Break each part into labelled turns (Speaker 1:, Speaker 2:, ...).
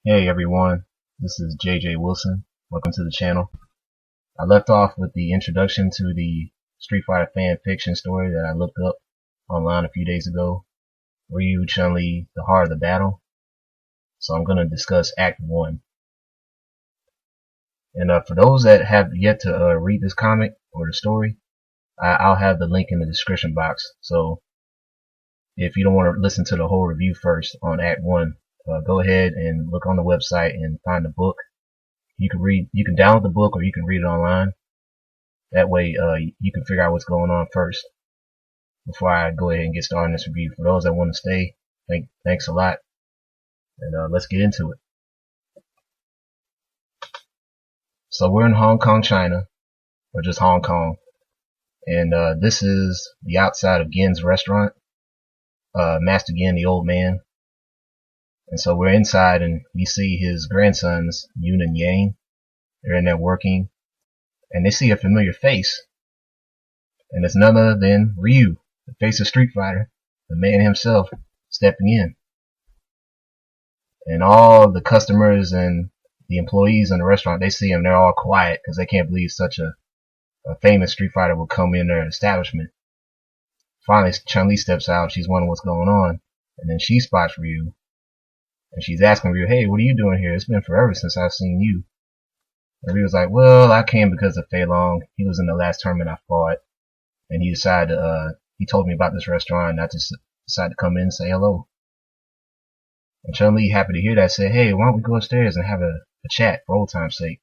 Speaker 1: Hey everyone, this is JJ Wilson. Welcome to the channel. I left off with the introduction to the Street Fighter fan fiction story that I looked up online a few days ago. Ryu, Chun Li, the heart of the battle. So I'm going to discuss Act 1. And for those that have yet to read this comic or the story, I'll have the link in the description box. So if you don't want to listen to the whole review first on Act 1, go ahead and look on the website and find the book. You can download the book or you can read it online. That way, you can figure out what's going on first before I go ahead and get started on this review. For those that want to stay, thanks a lot. And let's get into it. So we're in Hong Kong, China, or just Hong Kong. And this is the outside of Gen's restaurant. Master Gen, the old man. And so we're inside and we see his grandsons, Yun and Yang. They're in there working. And they see a familiar face. And it's none other than Ryu, the face of Street Fighter, the man himself, stepping in. And all the customers and the employees in the restaurant, they see him, they're all quiet because they can't believe such a famous Street Fighter will come in their establishment. Finally, Chun Li steps out. She's wondering what's going on. And then she spots Ryu. And she's asking Ryu, hey, what are you doing here? It's been forever since I've seen you. And Ryu's like, well, I came because of Fei Long. He was in the last tournament I fought. And he decided he told me about this restaurant and I just decided to come in and say hello. And Chun Li, happy to hear that, said, hey, why don't we go upstairs and have a chat for old time's sake.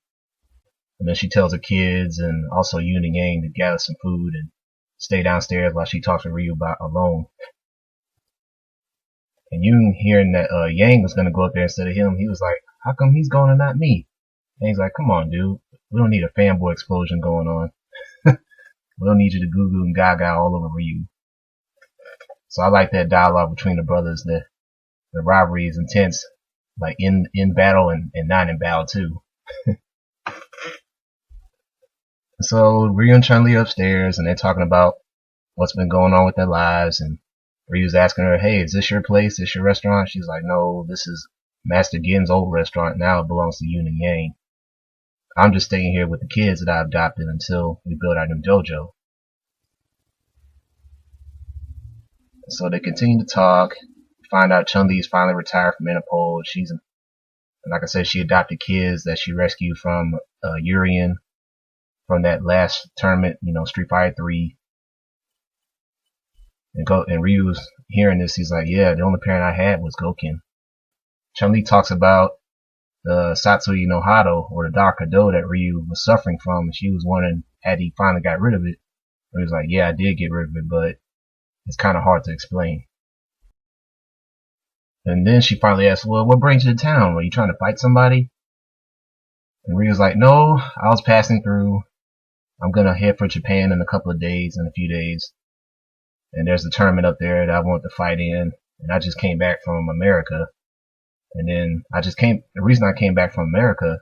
Speaker 1: And then she tells her kids and also Yun and Yang to gather some food and stay downstairs while she talks to Ryu about alone. And Yun, hearing that Yang was going to go up there instead of him, he was like, how come he's going and not me? And he's like, come on, dude. We don't need a fanboy explosion going on. We don't need you to goo goo and gaga all over Ryu. So I like that dialogue between the brothers. The rivalry is intense, like in battle and not in battle too. So Ryu and Chun Li upstairs and they're talking about what's been going on with their lives, and Ryu's asking her, hey, is this your place? Is this your restaurant? She's like, no, this is Master Gen's old restaurant. Now it belongs to Yun and Yang. I'm just staying here with the kids that I adopted until we build our new dojo. So they continue to talk, find out Chun Li's finally retired from menopause. She's, like I said, she adopted kids that she rescued from Urian from that last tournament, Street Fighter 3. And Ryu's hearing this, he's like, yeah, the only parent I had was Goken. Chun Li talks about the Satsui no Hado, or the Dark Hado that Ryu was suffering from, and she was wondering, had he finally got rid of it? And he was like, yeah, I did get rid of it, but it's kind of hard to explain. And then she finally asks, well, what brings you to town? Were you trying to fight somebody? And Ryu's like, no, I was passing through. I'm going to head for Japan in a couple of days, in a few days. And there's a tournament up there that I want to fight in. And I just came back from America. And then the reason I came back from America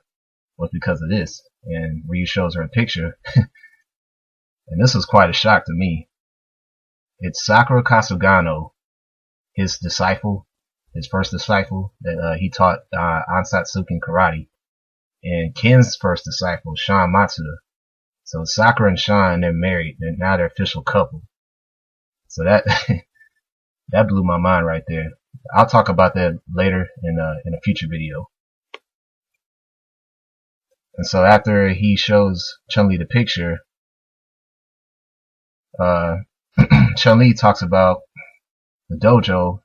Speaker 1: was because of this. And Ryu shows her a picture. And this was quite a shock to me. It's Sakura Kasugano, his disciple, his first disciple that he taught Ansatsuken karate. And Ken's first disciple, Shan Matsuda. So Sakura and Shan, they're married. Now they're official couple. So that that blew my mind right there. I'll talk about that later in a future video. And so after he shows Chun Li the picture, Chun Li talks about the dojo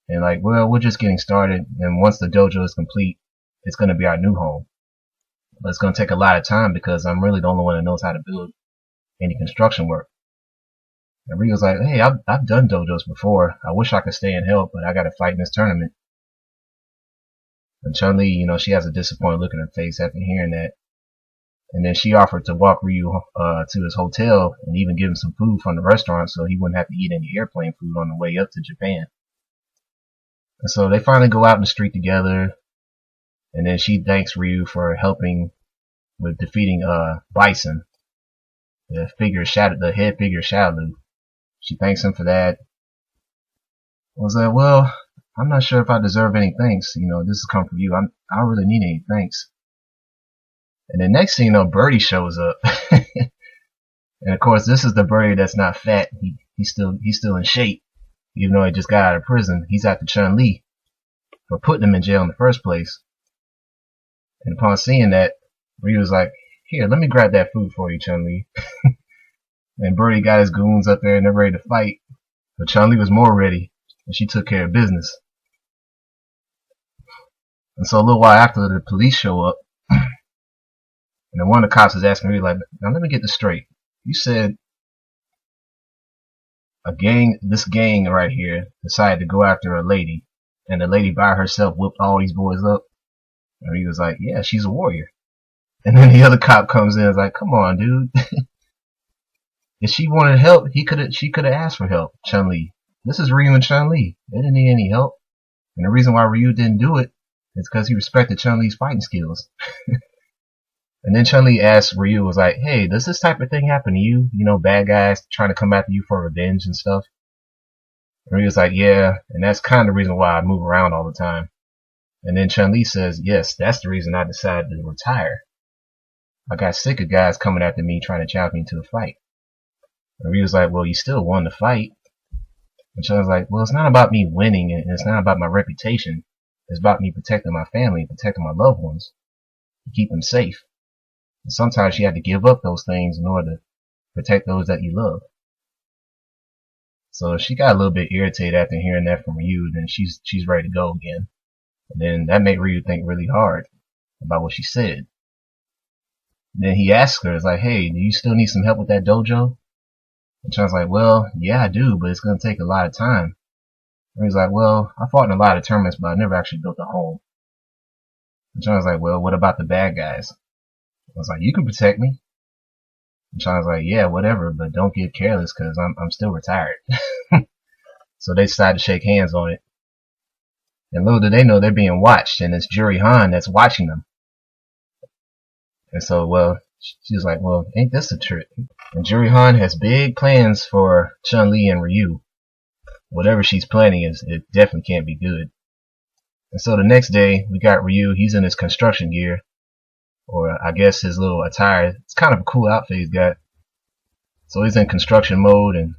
Speaker 1: and like, well, we're just getting started, and once the dojo is complete, it's going to be our new home. But it's going to take a lot of time because I'm really the only one that knows how to build any construction work. And Ryu's like, hey, I've done dojos before. I wish I could stay and help, but I got to fight in this tournament. And Chun Li, she has a disappointed look in her face after hearing that. And then she offered to walk Ryu to his hotel and even give him some food from the restaurant so he wouldn't have to eat any airplane food on the way up to Japan. And so they finally go out in the street together. And then she thanks Ryu for helping with defeating Bison, the head figure Shadow. She thanks him for that. I was like, well, I'm not sure if I deserve any thanks. This has come from you. I don't really need any thanks. And the next thing you know, Birdie shows up. And of course, this is the Birdie that's not fat. He's still in shape. Even though he just got out of prison, he's after Chun Li for putting him in jail in the first place. And upon seeing that, Ryu was like, "Here, let me grab that food for you, Chun Li." And Birdie got his goons up there and they're ready to fight. But Chun Li was more ready, and she took care of business. And so a little while after, the police show up, and then one of the cops is asking Ryu, like, "Now let me get this straight. You said this gang right here decided to go after a lady, and the lady by herself whipped all these boys up?" And he was like, "Yeah, she's a warrior." And then the other cop comes in and is like, "Come on, dude." If she wanted help, she could have asked for help, Chun Li. This is Ryu and Chun Li. They didn't need any help. And the reason why Ryu didn't do it is because he respected Chun Li's fighting skills. And then Chun Li asked Ryu, was like, "Hey, does this type of thing happen to you? Bad guys trying to come after you for revenge and stuff?" And Ryu's like, "Yeah, and that's kind of the reason why I move around all the time." And then Chun Li says, "Yes, that's the reason I decided to retire. I got sick of guys coming after me trying to challenge me to a fight." And Ryu's like, "Well, you still won the fight." And Chun's like, "Well, it's not about me winning, and it's not about my reputation. It's about me protecting my family and protecting my loved ones, to keep them safe. And sometimes you have to give up those things in order to protect those that you love." So she got a little bit irritated after hearing that from Ryu, then she's ready to go again. And then that made Ryu think really hard about what she said. And then he asked her, it's like, "Hey, do you still need some help with that dojo?" And Chun's like, "Well, yeah, I do, but it's going to take a lot of time." And he's like, "Well, I fought in a lot of tournaments, but I never actually built a home." And Chun's like, "Well, what about the bad guys?" I was like, "You can protect me." And Chun's like, "Yeah, whatever, but don't get careless because I'm still retired." So they decided to shake hands on it. And little did they know they're being watched, and it's Juri Han that's watching them. And so, well, she was like, "Well, ain't this a trick?" And Juri Han has big plans for Chun Li and Ryu. Whatever she's planning it definitely can't be good. And so the next day, we got Ryu. He's in his construction gear, or I guess his little attire. It's kind of a cool outfit he's got. So he's in construction mode, and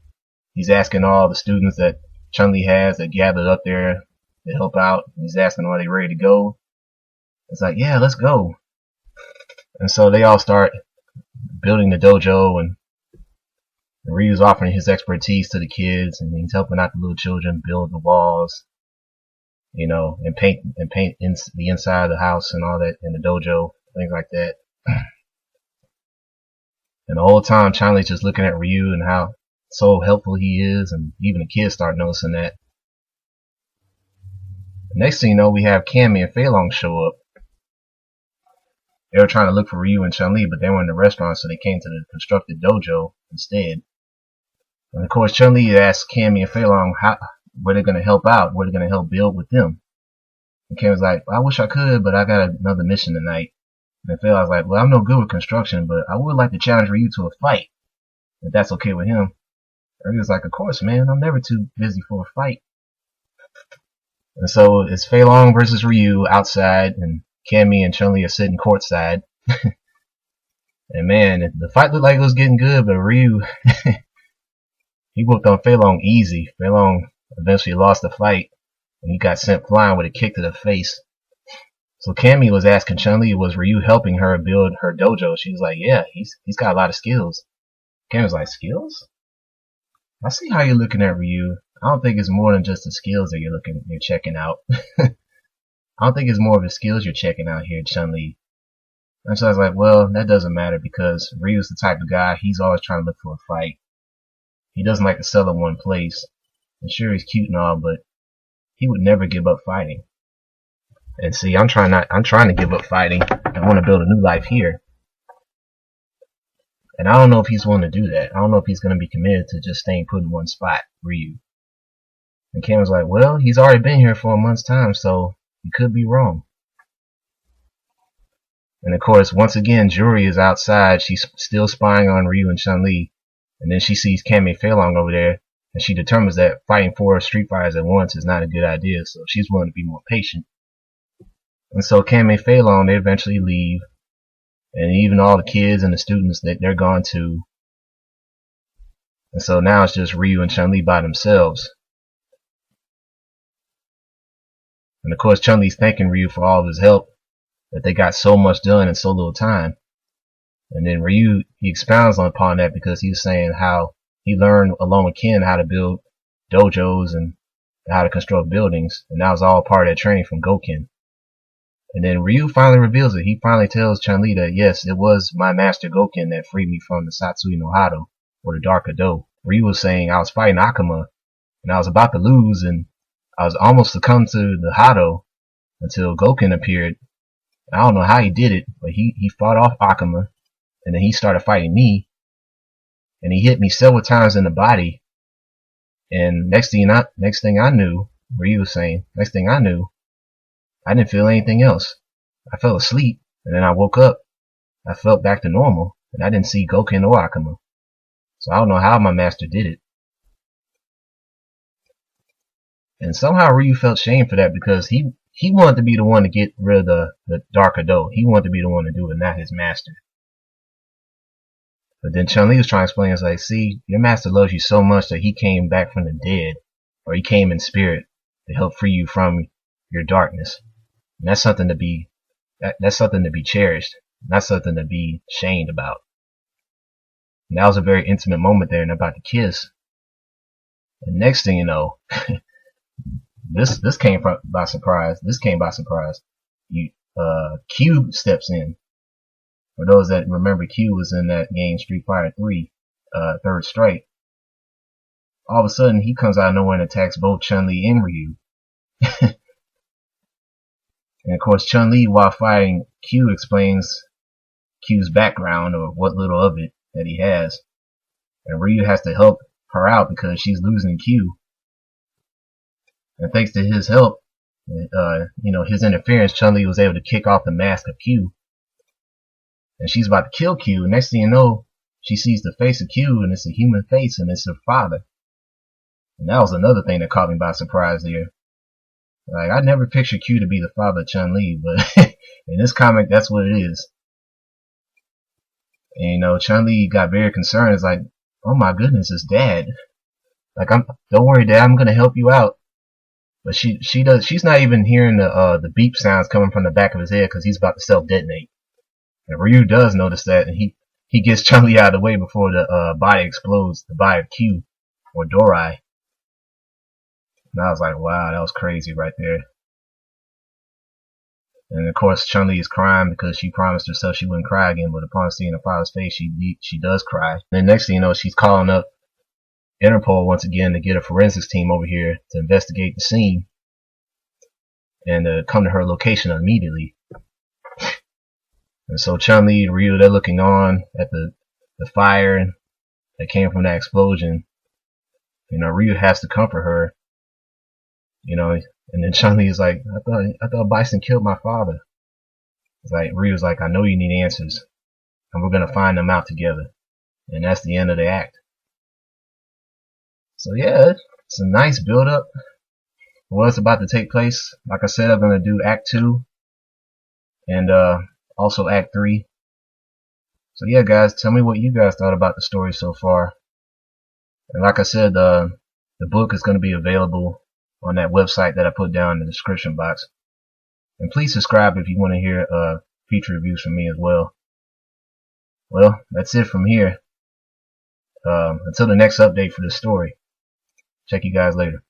Speaker 1: he's asking all the students that Chun Li has that gathered up there to help out. He's asking, are they ready to go? It's like, "Yeah, let's go." And so they all start building the dojo, and Ryu's offering his expertise to the kids, and he's helping out the little children build the walls, and paint the inside of the house and all that in the dojo, things like that. And the whole time, Chun Li's just looking at Ryu and how so helpful he is, and even the kids start noticing that. The next thing you know, we have Cammy and Fei Long show up. They were trying to look for Ryu and Chun Li, but they were in the restaurant, so they came to the constructed dojo instead. And of course, Chun Li asked Cammy and Fei Long where they're going to help out, where they're going to help build with them. And Cammy's like, "I wish I could, but I got another mission tonight." And Fei Long's like, "Well, I'm no good with construction, but I would like to challenge Ryu to a fight, if that's okay with him." And he was like, "Of course, man. I'm never too busy for a fight." And so it's Fei Long versus Ryu outside, and Cammy and Chun Li are sitting courtside. And man, the fight looked like it was getting good, but Ryu, he whooped on Fei Long easy. Fei Long eventually lost the fight, and he got sent flying with a kick to the face. So Cammy was asking Chun Li, was Ryu helping her build her dojo? She was like, "Yeah, he's got a lot of skills." Cammy was like, "Skills? I see how you're looking at Ryu. I don't think it's more than just the skills that you're checking out." "I don't think it's more of the skills you're checking out here, Chun Li." And so I was like, "Well, that doesn't matter because Ryu's the type of guy, he's always trying to look for a fight. He doesn't like to settle in one place. And sure, he's cute and all, but he would never give up fighting." And see, I'm trying to give up fighting. I want to build a new life here. And I don't know if he's willing to do that. I don't know if he's going to be committed to just staying put in one spot, Ryu. And Cam was like, "Well, he's already been here for a month's time, so he could be wrong." And of course, once again, Juri is outside. She's still spying on Ryu and Chun Li. And then she sees Cammy and Fei Long over there. And she determines that fighting 4 street fighters at once is not a good idea, so she's willing to be more patient. And so Cam and Fei Long, they eventually leave, and even all the kids and the students, they're gone too. And so now it's just Ryu and Chun Li by themselves. And of course Chun Li's thanking Ryu for all of his help, that they got so much done in so little time. And then Ryu, he expounds upon that because he's saying how he learned along with Ken how to build dojos and how to construct buildings, and that was all part of that training from Goken. And then Ryu finally reveals it. He finally tells Chun Li that yes, it was my master Goken that freed me from the Satsui no Hado, or the Dark Ado. Ryu was saying I was fighting Akuma, and I was about to lose, and I was almost succumbed to the Hado until Goken appeared. I don't know how he did it, but he fought off Akuma, and then he started fighting me, and he hit me several times in the body. And next thing I knew, Ryu was saying, next thing I knew, I didn't feel anything else. I fell asleep, and then I woke up. I felt back to normal, and I didn't see Goken or Akuma. So I don't know how my master did it. And somehow Ryu felt shame for that because he wanted to be the one to get rid of the Dark Ado. He wanted to be the one to do it, not his master. But then Chun Li was trying to explain, it's like, see, your master loves you so much that he came back from the dead, or he came in spirit to help free you from your darkness. And that's something to be cherished, not something to be shamed about. And that was a very intimate moment there, and about to kiss. And next thing you know, this came by surprise. Q steps in. For those that remember, Q was in that game Street Fighter 3, Third Strike. All of a sudden, he comes out of nowhere and attacks both Chun-Li and Ryu. And of course, Chun-Li, while fighting Q, explains Q's background, or what little of it that he has. And Ryu has to help her out because she's losing Q. And thanks to his help, his interference, Chun-Li was able to kick off the mask of Q. And she's about to kill Q. And next thing you know, she sees the face of Q, and it's a human face, and it's her father. And that was another thing that caught me by surprise there. Like, I never pictured Q to be the father of Chun-Li, but in this comic, that's what it is. And Chun-Li got very concerned. It's like, oh my goodness, it's Dad. Like, don't worry, Dad, I'm gonna help you out. But she's not even hearing the beep sounds coming from the back of his head because he's about to self-detonate. And Ryu does notice that, and he gets Chun-Li out of the way before the body explodes, the body of Q, or Dorai. And I was like, wow, that was crazy right there. And of course, Chun-Li is crying because she promised herself she wouldn't cry again, but upon seeing her father's face, she does cry. And then next thing you know, she's calling up Interpol once again to get a forensics team over here to investigate the scene and to come to her location immediately. And so Chun-Li and Ryu, they're looking on at the fire that came from that explosion. Ryu has to comfort her. And then Chun-Li is like, I thought Bison killed my father. It's like, Ryu's like, I know you need answers, and we're gonna find them out together. And that's the end of the act. So yeah, it's a nice build up for what's about to take place. Like I said, I'm gonna do Act 2 and also Act 3. So yeah, guys, tell me what you guys thought about the story so far. And like I said, the book is gonna be available on that website that I put down in the description box. And please subscribe if you want to hear future reviews from me as well. Well, that's it from here. Until the next update for the story. Check you guys later.